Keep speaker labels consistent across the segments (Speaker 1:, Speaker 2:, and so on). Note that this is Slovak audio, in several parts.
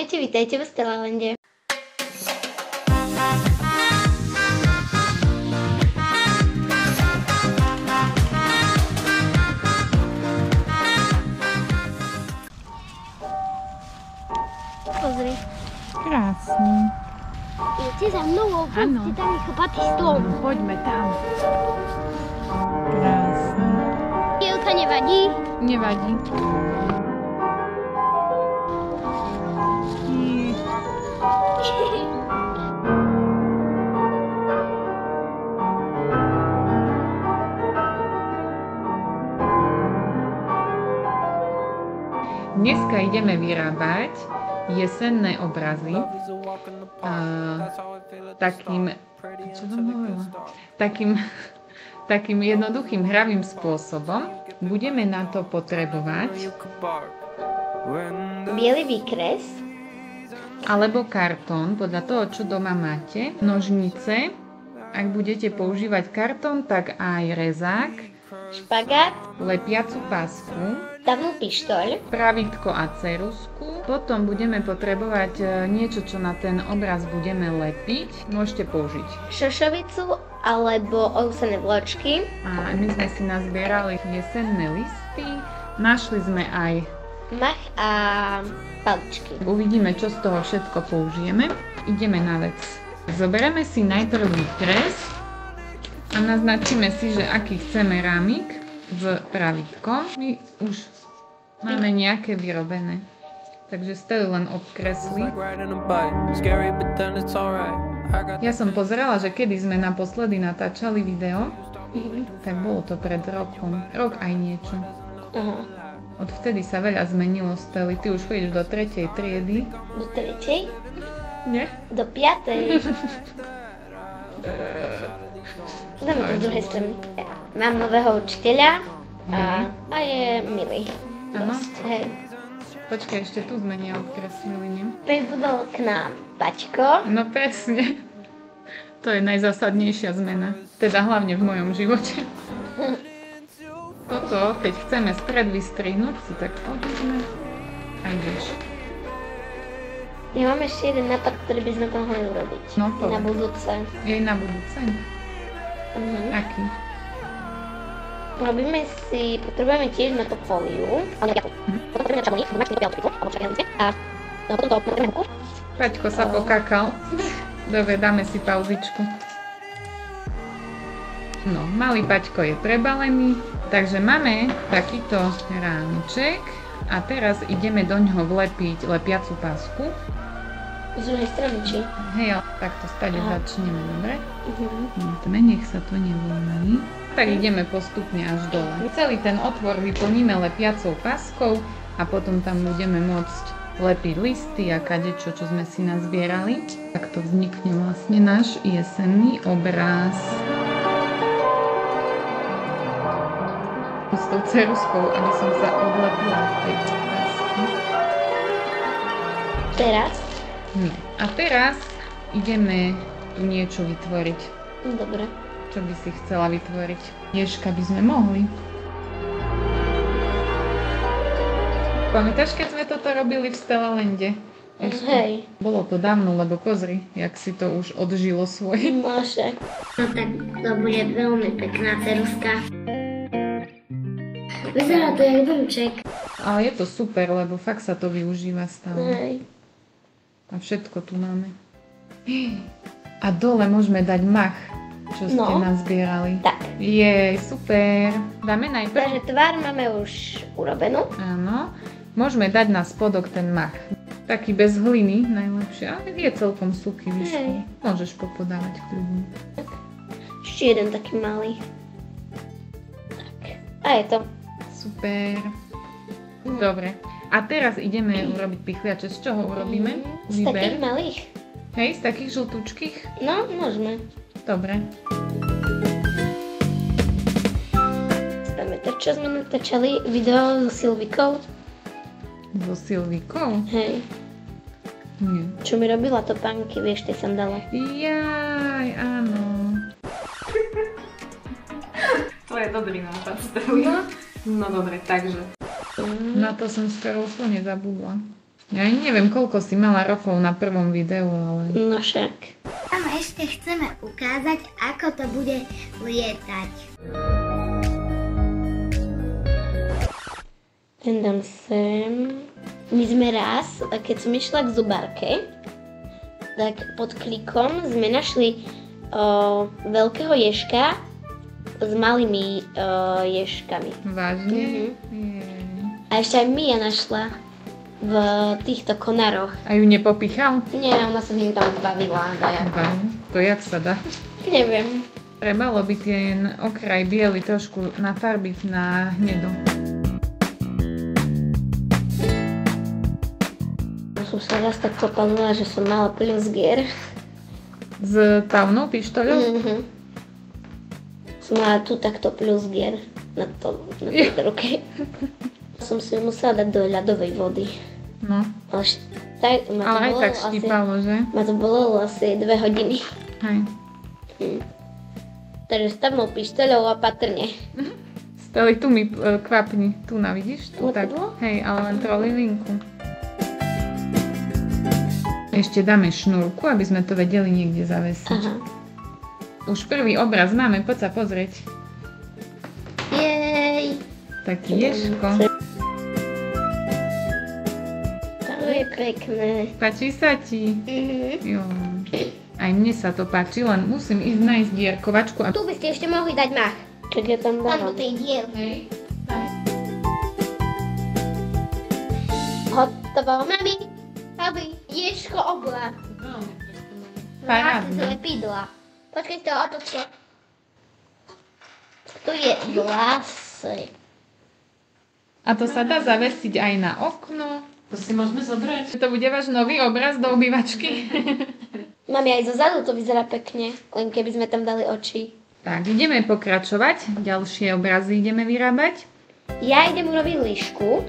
Speaker 1: Ahojte, vítajte v Stellalande. Pozri.
Speaker 2: Krásny.
Speaker 1: Idete za mnou,
Speaker 2: áno.
Speaker 1: tam je chlpatý stôl.
Speaker 2: Poďme tam. Krásny.
Speaker 1: Dielka nevadí?
Speaker 2: Nevadí. Dneska ideme vyrábať jesenné obrazy takým jednoduchým hravým spôsobom. Budeme na to potrebovať
Speaker 1: Biely výkres
Speaker 2: alebo kartón, podľa toho, čo doma máte, nožnice, ak budete používať kartón, tak aj rezák,
Speaker 1: špagát,
Speaker 2: lepiacu pásku,
Speaker 1: tamnú pištoľ,
Speaker 2: pravítko a ceruzku. Potom budeme potrebovať niečo, čo na ten obraz budeme lepiť. Môžete použiť
Speaker 1: šošovicu alebo ovsené vločky.
Speaker 2: A my sme si nazbierali jesenné listy. Našli sme aj
Speaker 1: mach a paličky.
Speaker 2: Uvidíme, čo z toho všetko použijeme. Ideme na vec. Zoberieme si najprv výkres a naznačíme si, že aký chceme rámik v pravítko. My už máme nejaké vyrobené, takže Steli len obkreslí. Ja som pozerala, že kedy sme naposledy natáčali video, tak bolo to pred rokom. Rok aj niečo. Odvtedy sa veľa zmenilo, Steli. Ty už chodíš do 3. triedy.
Speaker 1: Do 3?
Speaker 2: Nie?
Speaker 1: Do 5. Dáme to z druhej strany. Mám nového učiteľa a je milý.
Speaker 2: Áno?
Speaker 1: Hej.
Speaker 2: Počkaj, ešte tu sme neodkreslili, nie?
Speaker 1: Pribudol k nám Paťko.
Speaker 2: No presne. To je najzásadnejšia zmena. Teda hlavne v mojom živote. Toto, keď chceme stred vystrihnúť, si tak odísme a ideš.
Speaker 1: Ja mám ešte jeden nápad, ktorý by sme mohli urobiť.
Speaker 2: No,
Speaker 1: na budúce.
Speaker 2: Jej na budúce? Aký?
Speaker 1: Potrebujeme tiež na to fóliu, ale potrebujeme čamoník, a potom to potrebujeme huku.
Speaker 2: Paťko sa pokakal. Dobre, dáme si pauzičku. No, malý Paťko je prebalený, takže máme takýto rámček a teraz ideme do ňoho vlepiť lepiacu pásku.
Speaker 1: Z druhej strany, či?
Speaker 2: Hej, takto stade začneme, dobre? Nech sa to nevolí. Tak ideme postupne až dole. Celý ten otvor vyplníme lepiacou páskou a potom tam budeme môcť lepiť listy a kadečo, čo sme si nazbierali. Takto vznikne vlastne náš jesenný obraz. S tou ceruzkou, aby som sa odlepila v tej pásky.
Speaker 1: Teraz?
Speaker 2: Nie. A teraz ideme tu niečo vytvoriť.
Speaker 1: Dobre.
Speaker 2: Čo by si chcela vytvoriť? Ježka by sme mohli. Pamätáš, keď sme toto robili v Stellalande?
Speaker 1: Hej.
Speaker 2: Bolo to dávno, lebo pozri, jak si to už odžilo svoje.
Speaker 1: Môže. No tak to bude veľmi pekná ceruzka. Vyzerá to jak domček.
Speaker 2: Ale je to super, lebo fakt sa to využíva stále.
Speaker 1: Hej.
Speaker 2: A všetko tu máme. A dole môžeme dať mach, čo ste nazbierali.
Speaker 1: Tak.
Speaker 2: Jej, super. Dáme najprv.
Speaker 1: Takže tvár máme už urobenú.
Speaker 2: Áno. Môžeme dať na spodok ten mach. Taký bez hliny najlepšie, ale je celkom suchý výšku. Môžeš popodávať kľudne.
Speaker 1: Ešte jeden taký malý. Tak. A je to.
Speaker 2: Super. Dobre. A teraz ideme urobiť pichliače. Z čoho urobíme?
Speaker 1: Z takých malých.
Speaker 2: Hej, z takých žltúčkých?
Speaker 1: No, môžeme.
Speaker 2: Dobre.
Speaker 1: Dáme to, čo sme natáčali video so Silvikou.
Speaker 2: So Silvikou?
Speaker 1: Hej.
Speaker 2: Nie.
Speaker 1: Čo mi robila topánky, vieš, tie sandále.
Speaker 2: Jaj, áno. To je dobrý nápad, Steli. No dobre, takže. Na to som skoro úplne zabudla. Ja neviem, koľko si mala rokov na prvom videu, ale...
Speaker 1: No však.
Speaker 3: Tam ešte chceme ukázať, ako to bude lietať.
Speaker 1: Ten dám sem. My sme raz, keď som išla k zubárke, tak pod klikom sme našli veľkého ježka s malými ježkami.
Speaker 2: Vážne?
Speaker 1: A ešte aj Mia našla v týchto konároch.
Speaker 2: A ju nepopichal?
Speaker 1: Nie, ona sa ním tam bavila.
Speaker 2: To jak sa dá?
Speaker 1: Neviem.
Speaker 2: Trebalo by ten okraj biely trošku nafarbiť na hnedo.
Speaker 1: Som sa raz tak popalila, že som mala plusgier.
Speaker 2: S távnou pištoľou?
Speaker 1: Som mala tu takto plusgier na tej ruke. Som si ju musela dať do ľadovej vody.
Speaker 2: No. Ale aj tak štípalo, že?
Speaker 1: Ma to bolelo asi 2 hodiny.
Speaker 2: Hej.
Speaker 1: Takže s távnou pištoľou opatrne.
Speaker 2: Stali, tu mi kvapni. Tu vidíš? Tu tak. Hej, ale len trolilinku. Ešte dáme šnúrku, aby sme to vedeli niekde zavesiť.
Speaker 1: Aha.
Speaker 2: Už prvý obraz máme, poď sa pozrieť.
Speaker 1: Jej!
Speaker 2: Taký ježko.
Speaker 1: To je pekné.
Speaker 2: Páči sa ti? Jo. Aj mne sa to páči, len musím ísť nájsť dierkovačku.
Speaker 3: Tu by ste ešte mohli dať mach.
Speaker 1: Čak ja tam
Speaker 3: Tam
Speaker 1: dávam.
Speaker 3: do tej dielky.
Speaker 1: Hotovo.
Speaker 3: Mami, aby ježko obla.
Speaker 2: Parádne.
Speaker 3: Lepidla. Počkaj, to otočte.
Speaker 1: Tu je vlasy.
Speaker 2: A to sa dá zavesiť aj na okno.
Speaker 4: To si môžeme zobrať.
Speaker 2: To bude váš nový obraz do obývačky.
Speaker 1: Mami, aj zo zadu to vyzerá pekne, len keby sme tam dali oči.
Speaker 2: Tak, ideme pokračovať. Ďalšie obrazy ideme vyrábať.
Speaker 1: Ja idem urobiť líšku.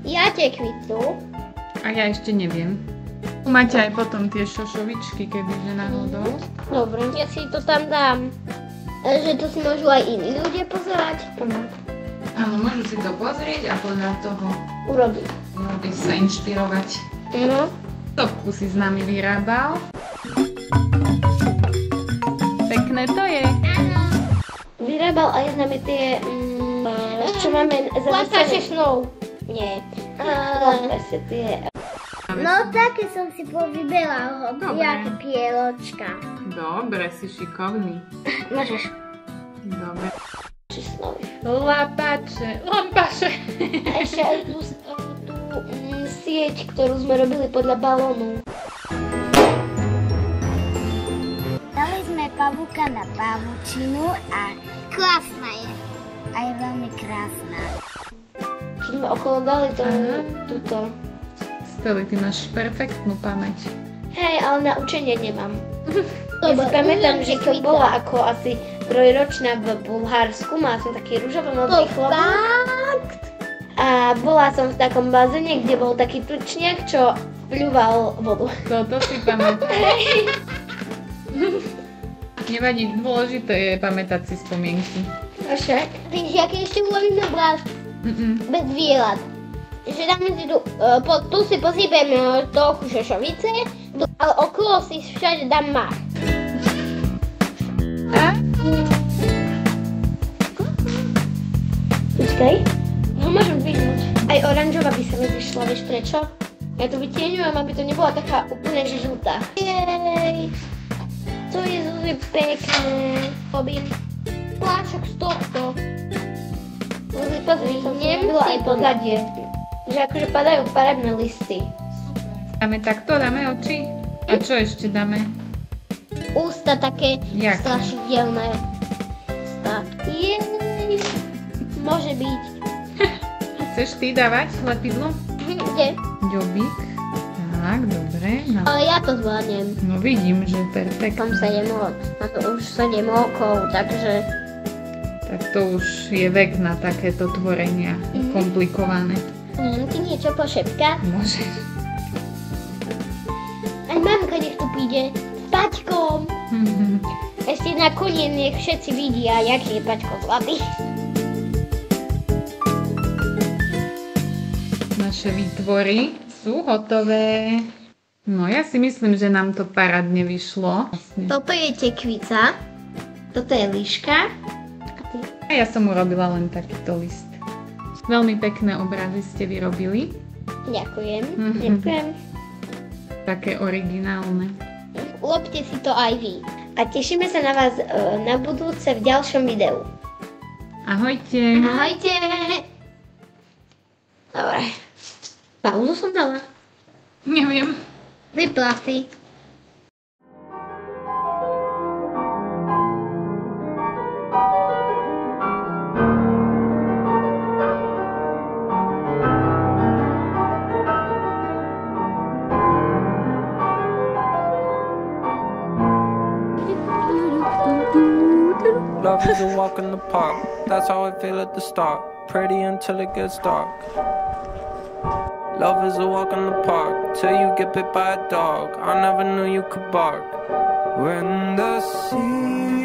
Speaker 3: Ja tekvicu.
Speaker 2: A ja ešte neviem. Tu máte aj potom tie šošovičky, kebyže náhodou.
Speaker 1: Dobre, ja si to tam dám.
Speaker 3: Že to si môžu aj iní ľudia pozerať.
Speaker 2: Áno, môžu si to pozrieť a podľa toho
Speaker 1: Urobiť.
Speaker 2: sa inšpirovať.
Speaker 1: No.
Speaker 2: Topku si s nami vyrábal. Pekné to je.
Speaker 1: Vyrábal aj s nami tie, čo máme
Speaker 3: Plantáže snov.
Speaker 1: Nie. Plantáže tie.
Speaker 3: No také som si povyberala jaké pieročka.
Speaker 2: Dobre, si šikovný.
Speaker 1: Môžeš.
Speaker 2: Dobre.
Speaker 1: Číslovi.
Speaker 2: Lampače.
Speaker 1: A ešte aj tú sieť, ktorú sme robili podľa balónu.
Speaker 3: Dali sme pavúka na pavučinu a krásna je. A je veľmi krásna.
Speaker 1: Keď sme okolo dali to, túto.
Speaker 2: Steli, ty máš perfektnú pamäť.
Speaker 1: Hej, ale na učenie nemám. Ja si pamätám, že to bola ako asi trojročná v Bulharsku, mala som taký ružovo-modrý chlopok. A bola som v takom bazéne, kde bol taký tučniak, čo pľúval vodu.
Speaker 2: Toto si pamätám. Nevadí, dôležité je pamätať si spomienky.
Speaker 1: A však?
Speaker 3: Víš, aký ešte ulovíme obraz bez zvierat. Že dáme si tu si posypeme trochu šošovice, ale okolo si všade dám mach.
Speaker 1: Počkaj. No môžem vyhnúť. Aj oranžová by sa mi vyšla, vieš prečo? Ja to vytieňujem, aby to nebola taká úplne žltá. Jej. To je zase pekné. Robím plášok z tohto. Pozri, som si robila aj pozadie. Že akože padajú farebné listy.
Speaker 2: Dáme takto, dáme oči. A čo ešte dáme?
Speaker 3: Ústa také
Speaker 2: Jak?
Speaker 3: strašidelné.
Speaker 1: Jej. Môže byť.
Speaker 2: Chceš ty dávať lepidlo?
Speaker 3: Kde?
Speaker 2: Ďobík. Tak, dobre. No.
Speaker 3: Ale ja to zvládnem.
Speaker 2: No vidím, že perfektne.
Speaker 1: Mám 7 rokov. Mám to už 7 rokov, takže...
Speaker 2: Tak to už je vek na takéto tvorenia. Komplikované.
Speaker 3: Ty niečo pošepka?
Speaker 2: Môžeš.
Speaker 3: Aj mamka nech tu príde s Paťkom. Ešte na koniec nech všetci vidia, jaký je Paťko zlatý.
Speaker 2: Naše výtvory sú sú hotové. No ja si myslím, že nám to parádne vyšlo. Vlastne.
Speaker 1: Toto je tekvica, toto je líška.
Speaker 2: A ja som urobila len takýto list. Veľmi pekné obrazy ste vyrobili.
Speaker 3: Ďakujem.
Speaker 1: Ďakujem.
Speaker 2: Také originálne.
Speaker 3: Urobte si to aj vy.
Speaker 1: A tešíme sa na vás na budúce v ďalšom videu.
Speaker 2: Ahojte.
Speaker 1: Ahojte. Dobre. Pauzu som dala.
Speaker 2: Neviem.
Speaker 1: Vypla si.
Speaker 4: Love is a walk in the park, that's how I feel at the start. Pretty until it gets dark. Love is a walk in the park, till you get bit by a dog. I never knew you could bark. When the sea